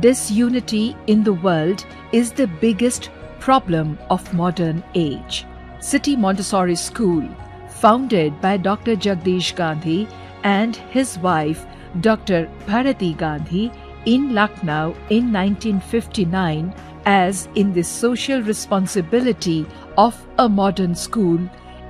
disunity in the world is the biggest problem of modern age. City Montessori School, founded by Dr. Jagdish Gandhi and his wife Dr. Bharati Gandhi in Lucknow in 1959, as in the social responsibility of a modern school,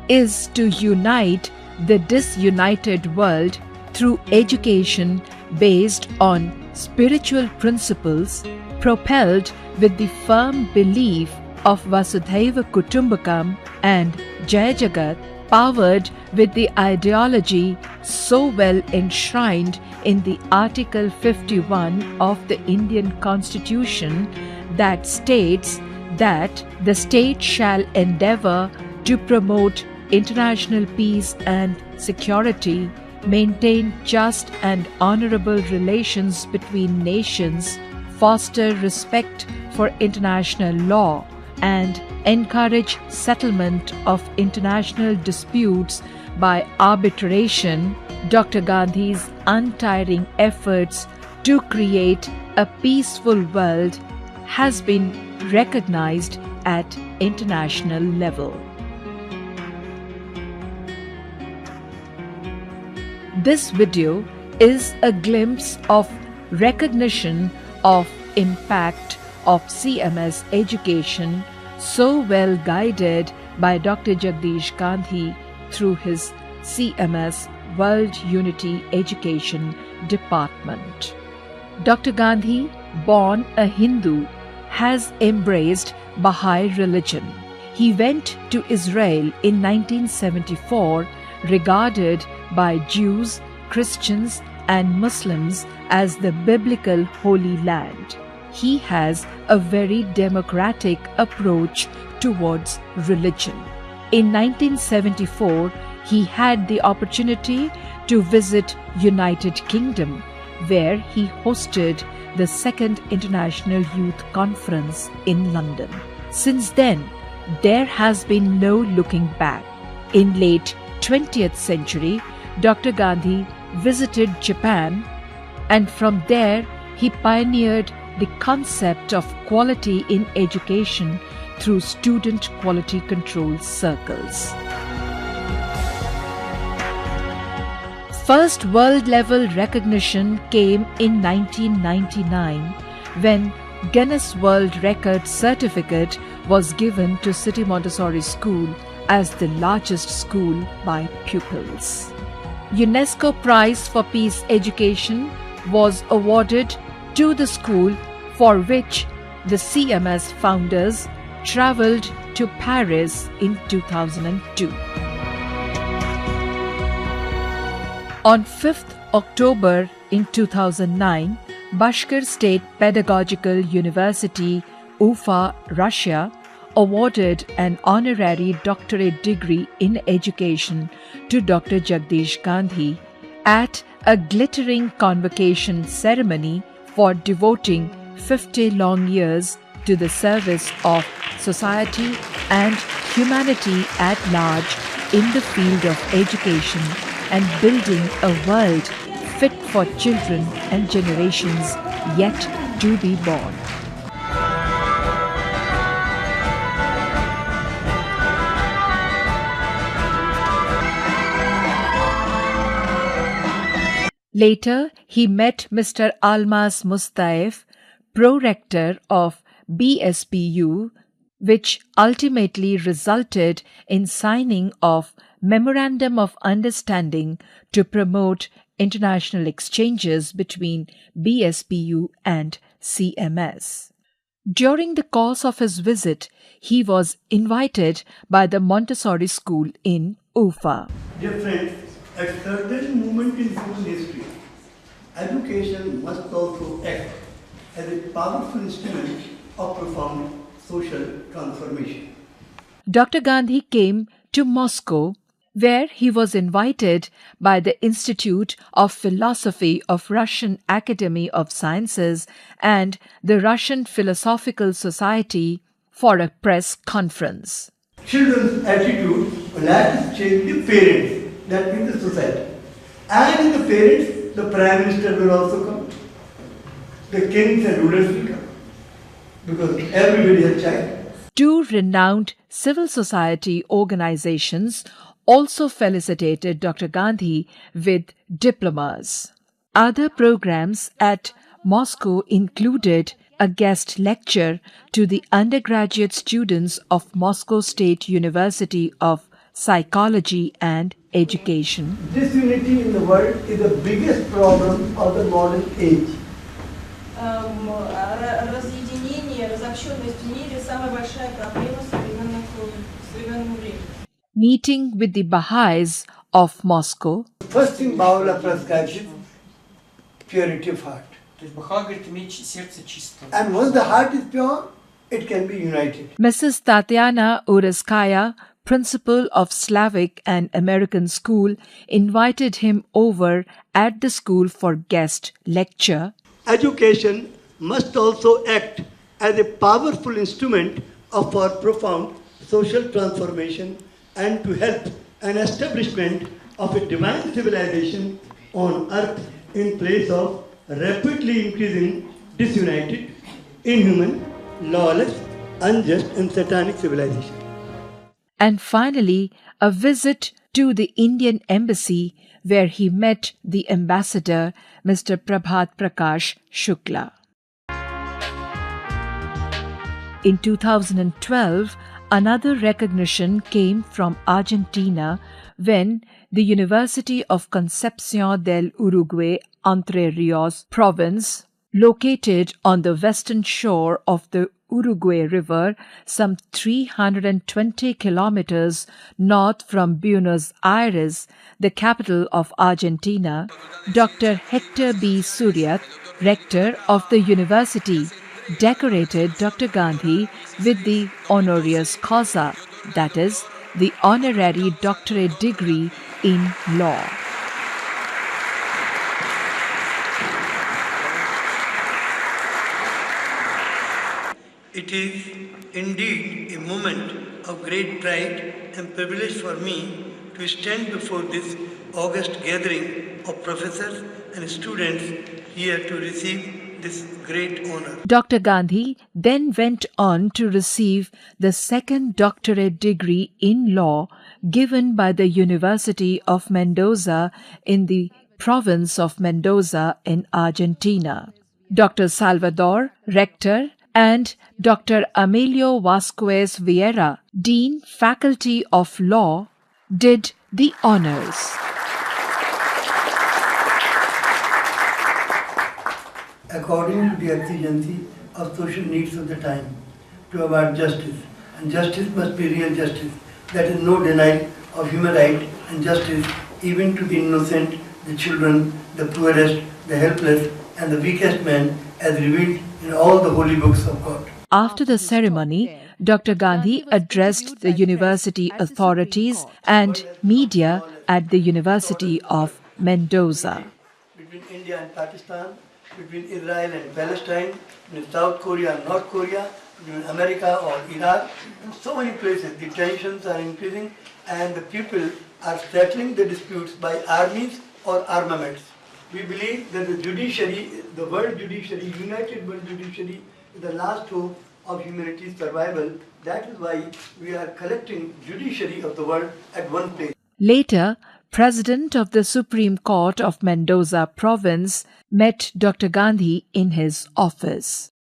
is to unite the disunited world through education based on spiritual principles, propelled with the firm belief of Vasudhaiva Kutumbakam and Jai Jagat, powered with the ideology so well enshrined in the Article 51 of the Indian Constitution that states that the state shall endeavour to promote international peace and security, maintain just and honourable relations between nations, foster respect for international law, and encourage settlement of international disputes by arbitration. Dr. Gandhi's untiring efforts to create a peaceful world has been recognized at international level. This video is a glimpse of recognition of impact of CMS education, so well guided by Dr. Jagdish Gandhi through his CMS World Unity Education Department. Dr. Gandhi, born a Hindu, has embraced Baha'i religion. He went to Israel in 1974, regarded by Jews, Christians, and Muslims as the biblical Holy Land. He has a very democratic approach towards religion. In 1974, he had the opportunity to visit United Kingdom, where he hosted the Second International Youth Conference in London. Since then, there has been no looking back. In late 20th century, Dr. Gandhi visited Japan, and from there he pioneered the concept of quality in education through student quality control circles. First world-level recognition came in 1999 when Guinness World Record certificate was given to City Montessori School as the largest school by pupils. UNESCO Prize for Peace Education was awarded to the school, for which the CMS founders travelled to Paris in 2002. On 5th October in 2009, Bashkir State Pedagogical University, Ufa, Russia, awarded an honorary doctorate degree in education to Dr. Jagdish Gandhi at a glittering convocation ceremony for devoting 50 long years to the service of society and humanity at large in the field of education and building a world fit for children and generations yet to be born. Later, he met Mr. Almas Mustaif, pro-rector of BSPU, which ultimately resulted in signing of Memorandum of Understanding to promote international exchanges between BSPU and CMS. During the course of his visit, he was invited by the Montessori School in Ufa. Dear friends, at certain moment in human history, education must also act as a powerful instrument of profound social transformation. Dr. Gandhi came to Moscow, where he was invited by the Institute of Philosophy of Russian Academy of Sciences and the Russian Philosophical Society for a press conference. Children's attitude will have to change the parents, that means the society. And in the parents, the Prime Minister will also come. the kings and rulers will come. Because everybody has child. Two renowned civil society organizations also felicitated Dr. Gandhi with diplomas. Other programs at Moscow included a guest lecture to the undergraduate students of Moscow State University of Psychology and Education. Disunity in the world is the biggest problem of the modern age. Разъединение, разобщенность в мире – самая большая проблема современного времени. Meeting with the Baha'is of Moscow, First thing Baha'u'llah prescribes is purity of heart. То есть Баха говорит иметь сердце чистое. And once the heart is pure, it can be united. Mrs. Tatiana Ureskaya, principal of Slavic and American School, invited him over at the school for guest lecture. Education must also act as a powerful instrument of our profound social transformation and to help an establishment of a divine civilization on earth in place of rapidly increasing disunited, inhuman, lawless, unjust and satanic civilization. And finally, a visit to the Indian embassy where he met the ambassador, Mr. Prabhat Prakash Shukla. In 2012, another recognition came from Argentina when the University of Concepción del Uruguay, Entre Rios province, located on the western shore of the Uruguay River, some 320 kilometers north from Buenos Aires, the capital of Argentina, Dr. Hector B. Suriat, rector of the university, decorated Dr. Gandhi with the honoris causa, that is, the honorary doctorate degree in law. It is indeed a moment of great pride and privilege for me to stand before this august gathering of professors and students here to receive this great honor. Dr. Gandhi then went on to receive the second doctorate degree in law given by the University of Mendoza in the province of Mendoza in Argentina. Dr. Salvador, rector, and Dr. Emilio Vasquez Vieira, Dean, Faculty of Law, did the honors. According to the exigency of social needs of the time, to award justice, and justice must be real justice, that is no denial of human right and justice even to the innocent, the children, the poorest, the helpless, and the weakest man as revealed in all the holy books of God. After the ceremony, Dr. Gandhi addressed the university authorities and media at the University of Mendoza. Between India and Pakistan, between Israel and Palestine, between South Korea and North Korea, between America or Iraq, in so many places the tensions are increasing and the people are settling the disputes by armies or armaments. We believe that the judiciary, the world judiciary, united world judiciary, is the last hope of humanity's survival. That is why we are collecting judiciary of the world at one place. Later, President of the Supreme Court of Mendoza Province met Dr. Gandhi in his office.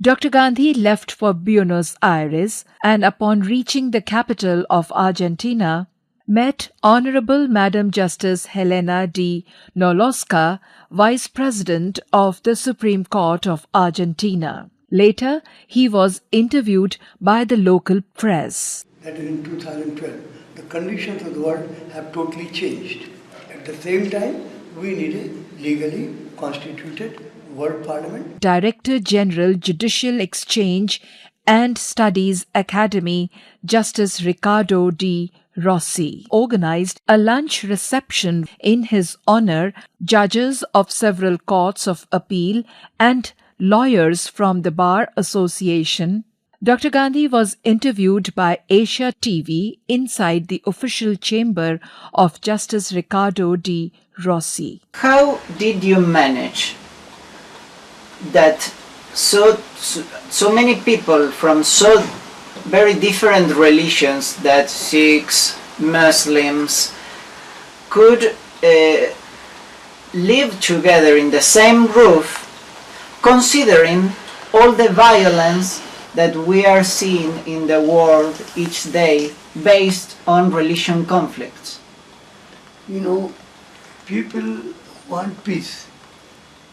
Dr. Gandhi left for Buenos Aires and upon reaching the capital of Argentina, met Honorable Madam Justice Helena D. Nolosca, Vice President of the Supreme Court of Argentina. Later, he was interviewed by the local press. That is in 2012. The conditions of the world have totally changed. At the same time, we need a legally constituted world parliament. Director General Judicial Exchange and Studies Academy, Justice Ricardo D. Rossi, organized a lunch reception in his honor. Judges of several courts of appeal and lawyers from the Bar Association. Dr. Gandhi was interviewed by Asia TV inside the official chamber of Justice Ricardo D. Rossi. How did you manage that so many people from so very different religions, that Sikhs, Muslims, could live together in the same roof, considering all the violence that we are seeing in the world each day based on religion conflicts. You know, people want peace,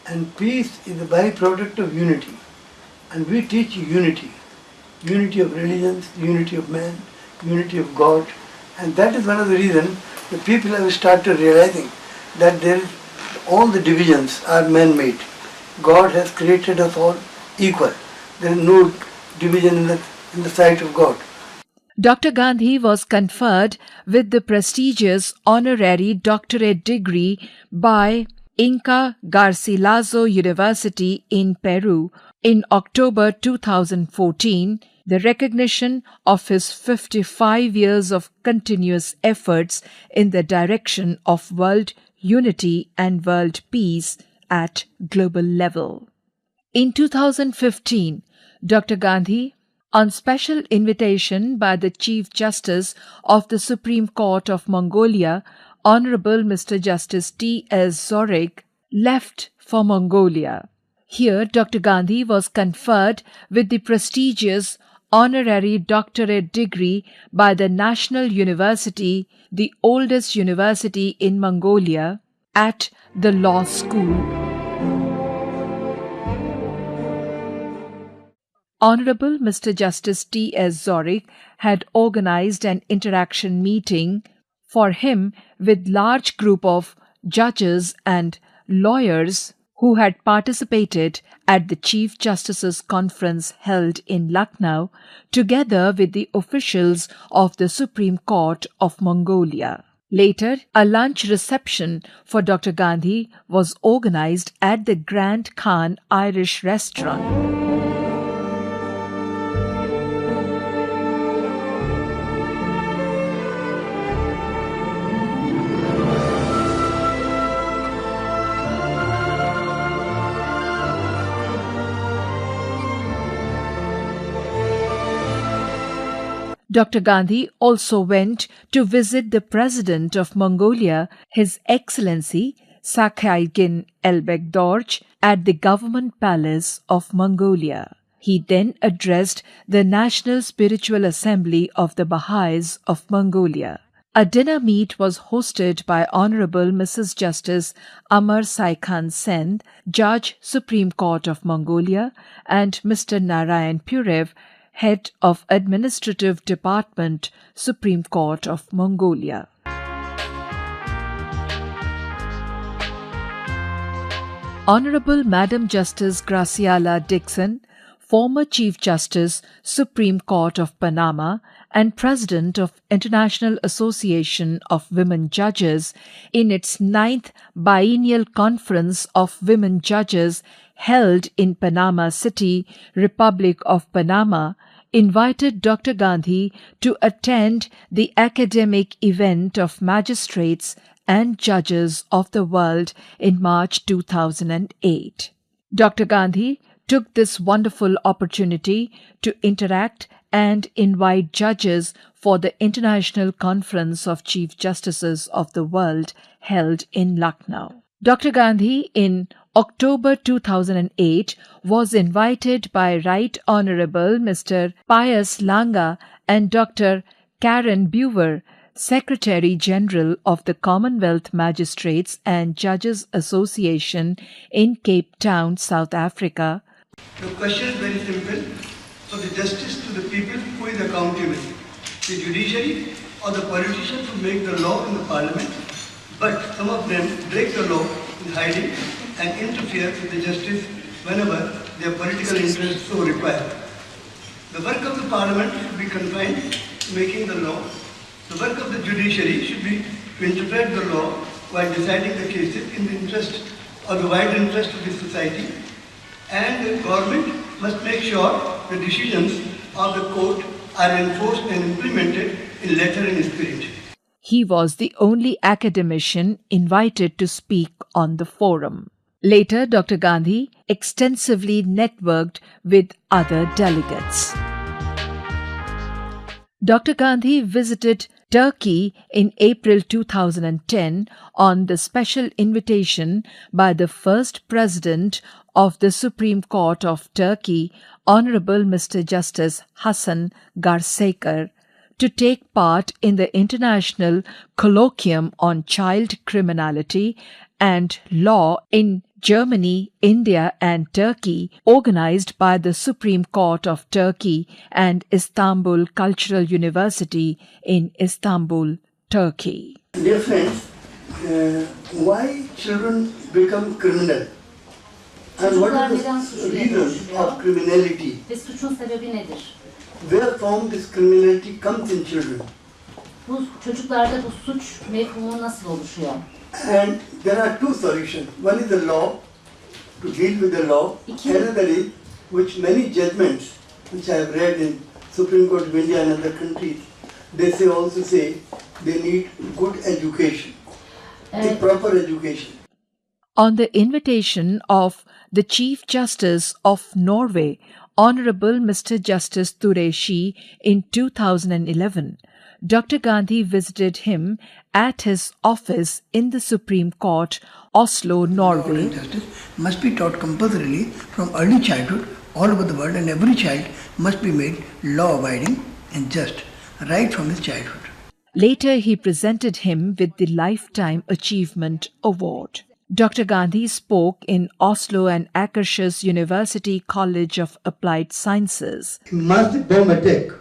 and peace is a byproduct of unity. And we teach unity. Unity of religions, unity of man, unity of God. And that is one of the reasons the people have started realizing that all the divisions are man-made. God has created us all equal. There is no division in the sight of God. Dr. Gandhi was conferred with the prestigious honorary doctorate degree by Inca Garcilaso University in Peru in October 2014, the recognition of his 55 years of continuous efforts in the direction of world unity and world peace at global level. In 2015, Dr. Gandhi, on special invitation by the Chief Justice of the Supreme Court of Mongolia, Honorable Mr. Justice T.S. Zorig, left for Mongolia. Here, Dr. Gandhi was conferred with the prestigious honorary doctorate degree by the National University, the oldest university in Mongolia, at the law school. Honorable Mr. Justice T.S. Zorig had organized an interaction meeting for him with large group of judges and lawyers who had participated at the Chief Justice's conference held in Lucknow, together with the officials of the Supreme Court of Mongolia. Later, a lunch reception for Dr. Gandhi was organized at the Grand Khan Irish restaurant. Dr. Gandhi also went to visit the President of Mongolia, His Excellency Sakhaygin Elbegdorj, at the Government Palace of Mongolia. He then addressed the National Spiritual Assembly of the Baha'is of Mongolia. A dinner meet was hosted by Honorable Mrs. Justice Amar Saikhan Sen, Judge, Supreme Court of Mongolia, and Mr. Narayan Purev, Head of Administrative Department, Supreme Court of Mongolia. Honorable Madam Justice Graciela Dixon, former Chief Justice, Supreme Court of Panama and President of International Association of Women Judges, in its 9th Biennial Conference of Women Judges held in Panama City, Republic of Panama, invited Dr. Gandhi to attend the academic event of magistrates and judges of the world in March 2008. Dr. Gandhi took this wonderful opportunity to interact and invite judges for the International Conference of Chief Justices of the World held in Lucknow. Dr. Gandhi, in October 2008, was invited by Right Honorable Mr. Pius Langa and Dr. Karen Buver, Secretary General of the Commonwealth Magistrates and Judges Association in Cape Town, South Africa. The question is very simple. For the justice to the people, who is accountable? The judiciary or the politicians who make the law in the parliament? But some of them break the law in hiding and interfere with the justice whenever their political interests so require. The work of the parliament should be confined to making the law. The work of the judiciary should be to interpret the law while deciding the cases in the interest or the wide interest of the society. And the government must make sure the decisions of the court are enforced and implemented in letter and spirit. He was the only academician invited to speak on the forum. Later, Dr. Gandhi extensively networked with other delegates. Dr. Gandhi visited Turkey in April 2010 on the special invitation by the first President of the Supreme Court of Turkey, Honorable Mr. Justice Hassan Garsekar, to take part in the International Colloquium on Child Criminality and Law in Germany, India and Turkey, organized by the Supreme Court of Turkey and Istanbul Cultural University in Istanbul, Turkey. Dear friends, why children become criminal? And what is the reason of criminality? Ve suçun sebebi nedir? Where from this criminality comes in children? Bu çocuklarda bu suç mefhumu nasıl oluşuyor? And there are two solutions. One is the law, to deal with the law. Another is, which many judgments, which I have read in Supreme Court of India and other countries, they also say they need good education, a proper education. On the invitation of the Chief Justice of Norway, Honorable Mr. Justice Tureshi, in 2011, Dr. Gandhi visited him at his office in the Supreme Court, Oslo, Norway. Justice must be taught compulsorily from early childhood all over the world, and every child must be made law-abiding and just right from his childhood. Later, he presented him with the Lifetime Achievement Award. Dr. Gandhi spoke in Oslo and Akershus University College of Applied Sciences. Massive bomb attack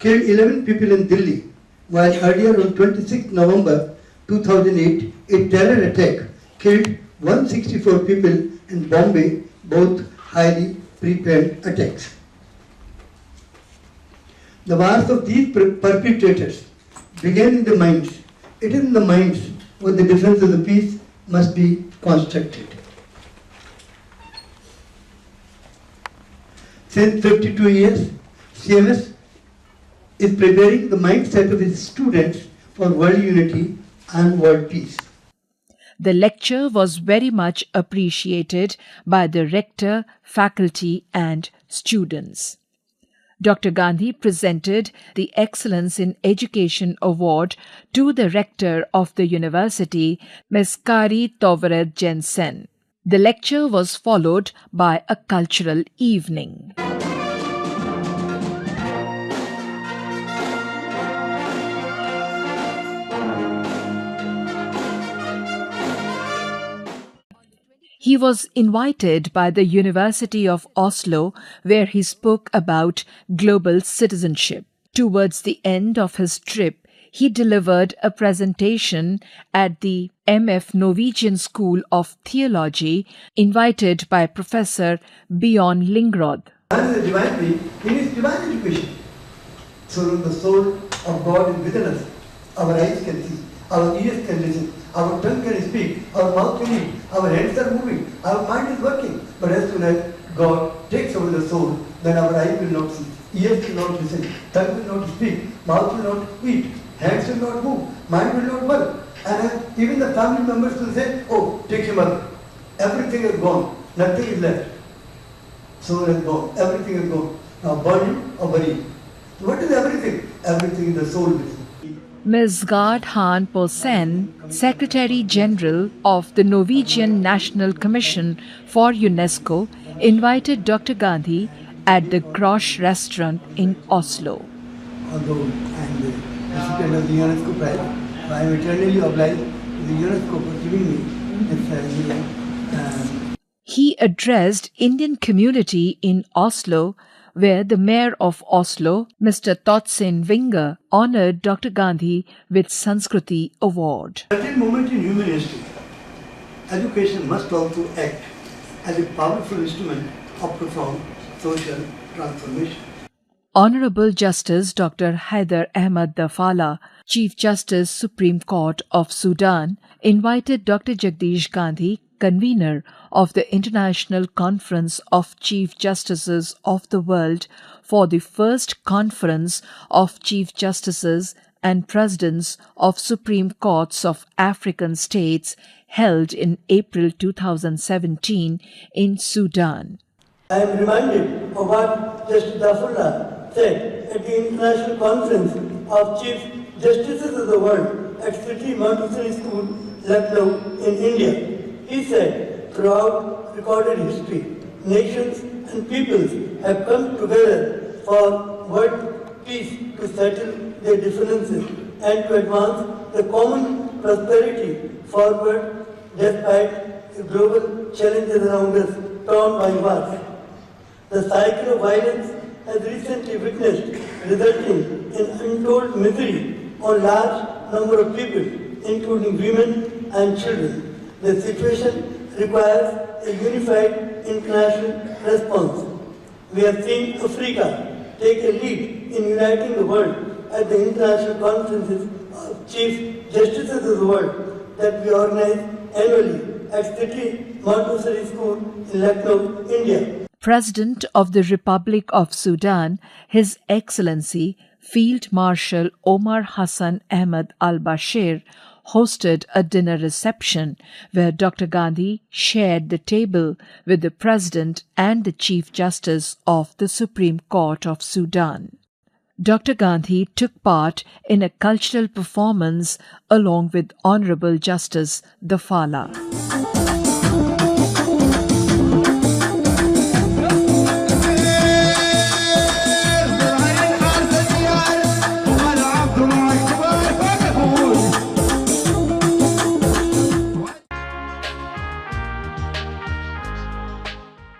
killed 11 people in Delhi, while earlier on 26 November 2008, a terror attack killed 164 people in Bombay, both highly pre-planned attacks. The wars of these perpetrators began in the minds. It is in the minds where the defense of the peace must be constructed. Since 52 years, CMS is preparing the mindset of its students for world unity and world peace. The lecture was very much appreciated by the rector, faculty, and students. Dr. Gandhi presented the Excellence in Education Award to the rector of the university, Ms. Kari Tovared Jensen. The lecture was followed by a cultural evening. He was invited by the University of Oslo, where he spoke about global citizenship. Towards the end of his trip, he delivered a presentation at the MF Norwegian School of Theology, invited by Professor Bjørn Lingrod. Man is a divine being, he needs divine education. So the soul of God is within us. Our eyes can see, our ears can listen, our tongue can speak, our mouth can eat, our hands are moving, our mind is working. But as soon as God takes over the soul, then our eyes will not see, ears will not listen, tongue will not speak, mouth will not eat, hands will not move, mind will not work. And even the family members will say, oh, take him up. Everything is gone, nothing is left. Soul is gone, everything is gone. Now body or bury. What is everything? Everything is the soul. Ms. Gard Han Poulsen, Secretary General of the Norwegian National Commission for UNESCO, invited Dr. Gandhi at the Grosh restaurant in Oslo. Although I am the recipient of the UNESCO prize, I am eternally obliged to the UNESCO for giving me this He addressed Indian community in Oslo, where the Mayor of Oslo, Mr. Totsin Winger, honored Dr. Gandhi with Sanskriti Award. At a moment in human history, education must also act as a powerful instrument of profound social transformation. Honorable Justice Dr. Haider Ahmad Dafala, Chief Justice Supreme Court of Sudan, invited Dr. Jagdish Gandhi, convener of the International Conference of Chief Justices of the World, for the first conference of Chief Justices and Presidents of Supreme Courts of African States held in April 2017 in Sudan. I am reminded of what Justice Dafullah said at the International Conference of Chief Justices of the World at City Montessori School, Lucknow in India. He said, throughout recorded history, nations and peoples have come together for world peace to settle their differences and to advance the common prosperity forward despite the global challenges around us torn by wars. The cycle of violence has recently witnessed, resulting in untold misery on large number of people, including women and children. The situation requires a unified international response. We have seen Africa take a lead in uniting the world at the international conferences of Chief Justices of the World that we organize annually at City Montessori School in Lucknow, India. President of the Republic of Sudan, His Excellency Field Marshal Omar Hassan Ahmed al-Bashir, hosted a dinner reception where Dr. Gandhi shared the table with the President and the Chief Justice of the Supreme Court of Sudan. Dr. Gandhi took part in a cultural performance along with Honorable Justice Dafala.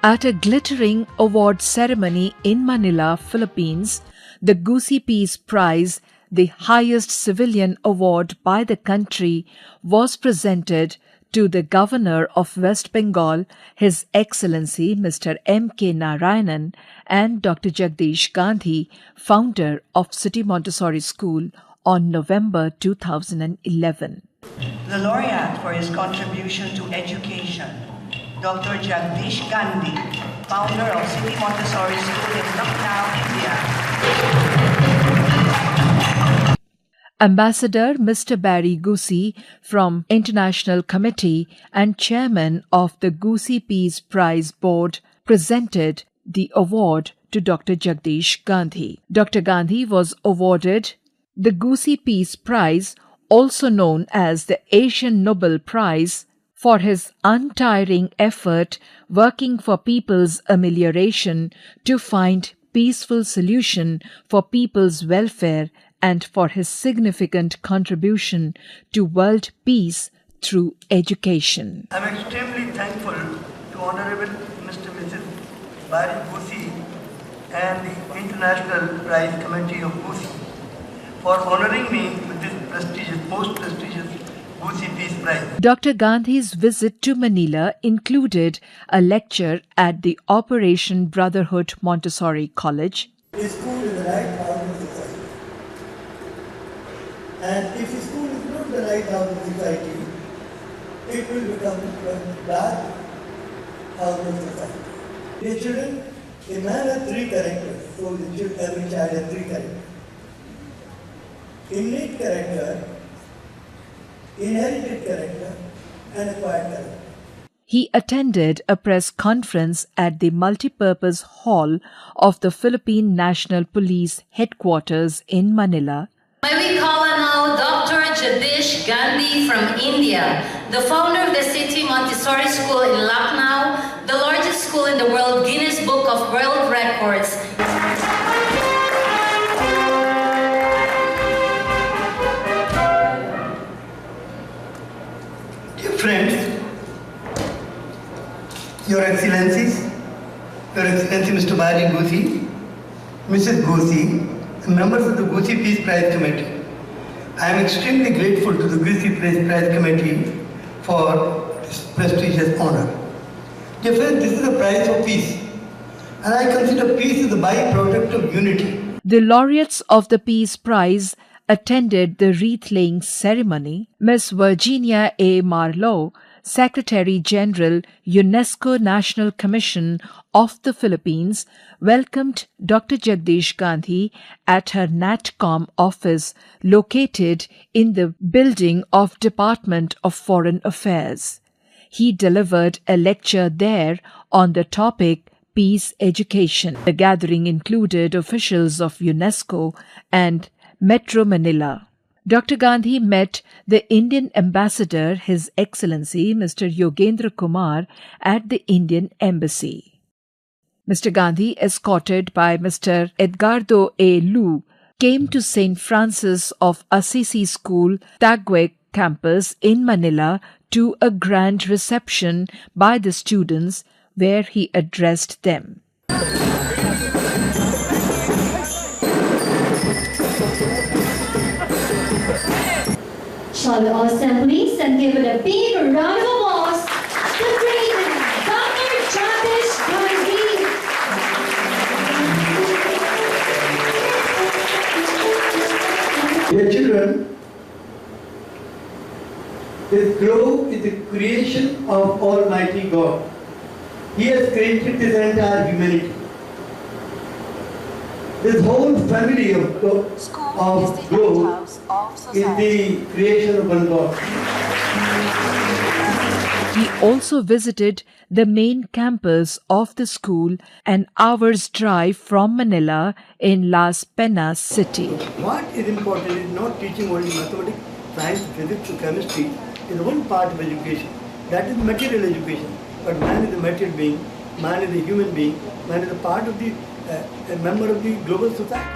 At a glittering award ceremony in Manila, Philippines, the Gusi Peace Prize, the highest civilian award by the country, was presented to the Governor of West Bengal, His Excellency Mr. M.K. Narayanan, and Dr. Jagdish Gandhi, founder of City Montessori School, on November 2011. The laureate for his contribution to education, Dr. Jagdish Gandhi, founder of City Montessori School in Lucknow, India. Ambassador Mr. Barry Gusi from International Committee and Chairman of the Gusi Peace Prize Board presented the award to Dr. Jagdish Gandhi. Dr. Gandhi was awarded the Gusi Peace Prize, also known as the Asian Nobel Prize, for his untiring effort working for people's amelioration to find peaceful solution for people's welfare and for his significant contribution to world peace through education. I am extremely thankful to Honorable Mr. Mrs. Barry Gusi and the International Prize Committee of Gusi for honoring me with this most prestigious Gusi Peace Prize. Dr. Gandhi's visit to Manila included a lecture at the Operation Brotherhood Montessori College. A school is the right house of society. And if a school is not the right house of society, it will become a dark house of society. Dear children, a man has three characters, so every child has three characters. Innate character, inherited character, and acquired character. He attended a press conference at the multipurpose hall of the Philippine National Police Headquarters in Manila. May we call on now Dr. Jagdish Gandhi from India, the founder of the City Montessori School in Lucknow, the largest school in the world Guinness Book of World Records. Dear friends, Your Excellencies, Your Excellency Mr. Barry Gusi, Mrs. Gusi, and members of the Gusi Peace Prize Committee, I am extremely grateful to the Gusi Peace Prize Committee for this prestigious honor. Dear friends, this is a prize for peace, and I consider peace as the byproduct of unity. The laureates of the Peace Prize attended the wreath-laying ceremony. Ms. Virginia A. Marlowe, Secretary General, UNESCO National Commission of the Philippines welcomed Dr. Jagdish Gandhi at her NatCom office located in the building of Department of Foreign Affairs. He delivered a lecture there on the topic Peace Education. The gathering included officials of UNESCO and Metro Manila. Dr. Gandhi met the Indian ambassador, His Excellency Mr. Yogendra Kumar, at the Indian Embassy. Mr. Gandhi, escorted by Mr. Edgardo A. Lu, came to St. Francis of Assisi School, Taguig campus in Manila to a grand reception by the students where he addressed them. Shall all stand please and give it a big round of applause to great Dr. Jagdish Gandhi. Dear children, this globe is the creation of Almighty God. He has created this entire humanity. This whole family of globe is the creation of one God. He also visited the main campus of the school an hour's drive from Manila in Las Penas city. What is important is not teaching only mathematics, science, physics, or chemistry is one part of education. That is material education. But man is a material being, man is a human being, man is a part of the, a member of the global society.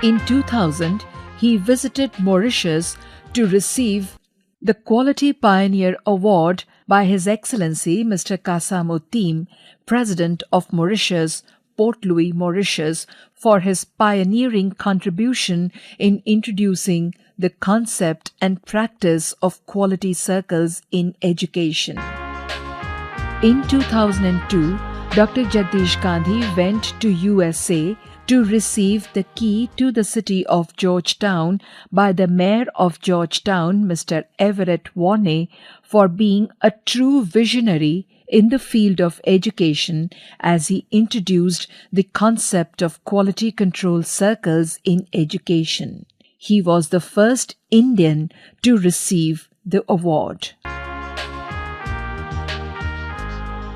In 2000, he visited Mauritius to receive the Quality Pioneer Award by His Excellency Mr. Kasamuddin, President of Mauritius, Port Louis, Mauritius, for his pioneering contribution in introducing the concept and practice of quality circles in education. In 2002, Dr. Jagdish Gandhi went to USA to receive the key to the city of Georgetown by the mayor of Georgetown, Mr. Everett Warney, for being a true visionary in the field of education as he introduced the concept of quality control circles in education. He was the first Indian to receive the award.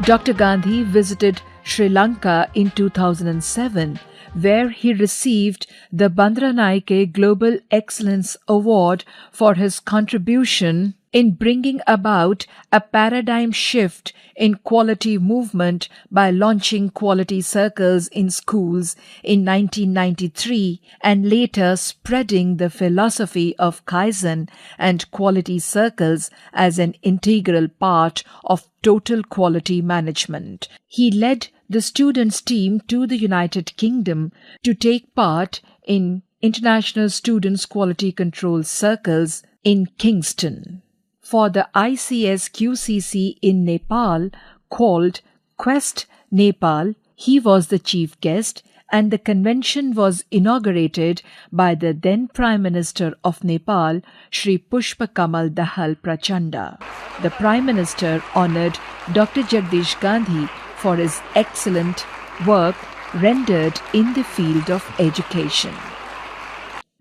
Dr. Gandhi visited Sri Lanka in 2007, where he received the Bandaranaike Global Excellence Award for his contribution in bringing about a paradigm shift in quality movement by launching quality circles in schools in 1993 and later spreading the philosophy of Kaizen and quality circles as an integral part of total quality management. He led the students' team to the United Kingdom to take part in International Students' Quality Control Circles in Kingston. For the ICS QCC in Nepal, called Quest Nepal, he was the chief guest, and the convention was inaugurated by the then Prime Minister of Nepal, Shri Pushpa Kamal Dahal Prachanda. The Prime Minister honored Dr. Jagdish Gandhi for his excellent work rendered in the field of education.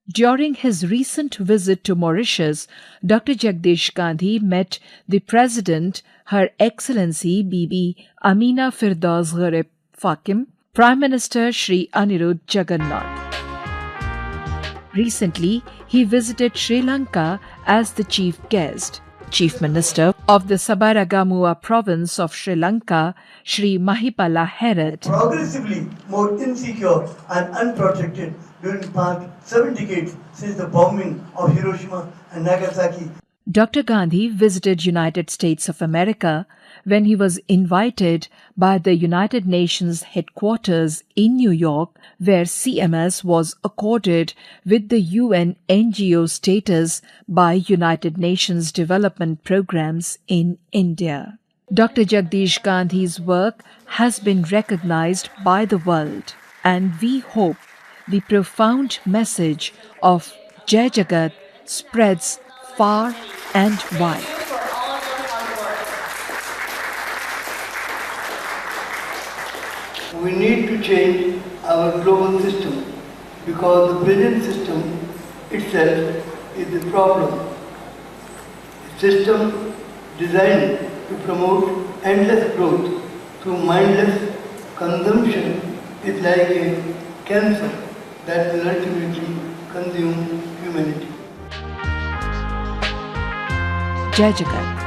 During his recent visit to Mauritius, Dr. Jagdish Gandhi met the President, Her Excellency Bibi Amina Firdaus Gharib Fakim, Prime Minister Shri Anirudh Jagannath. Recently, he visited Sri Lanka as the chief guest. Chief Minister of the Sabaragamuwa province of Sri Lanka, Shri Mahipala Herath. Progressively more insecure and unprotected during the past 7 decades since the bombing of Hiroshima and Nagasaki. Dr. Gandhi visited United States of America when he was invited by the United Nations headquarters in New York, where CMS was accorded with the UN NGO status by United Nations Development Programs in India. Dr. Jagdish Gandhi's work has been recognized by the world, and we hope the profound message of Jai Jagat spreads far and wide. We need to change our global system because the present system itself is the problem. A system designed to promote endless growth through mindless consumption is like a cancer that will ultimately consume humanity. Jai Jagat.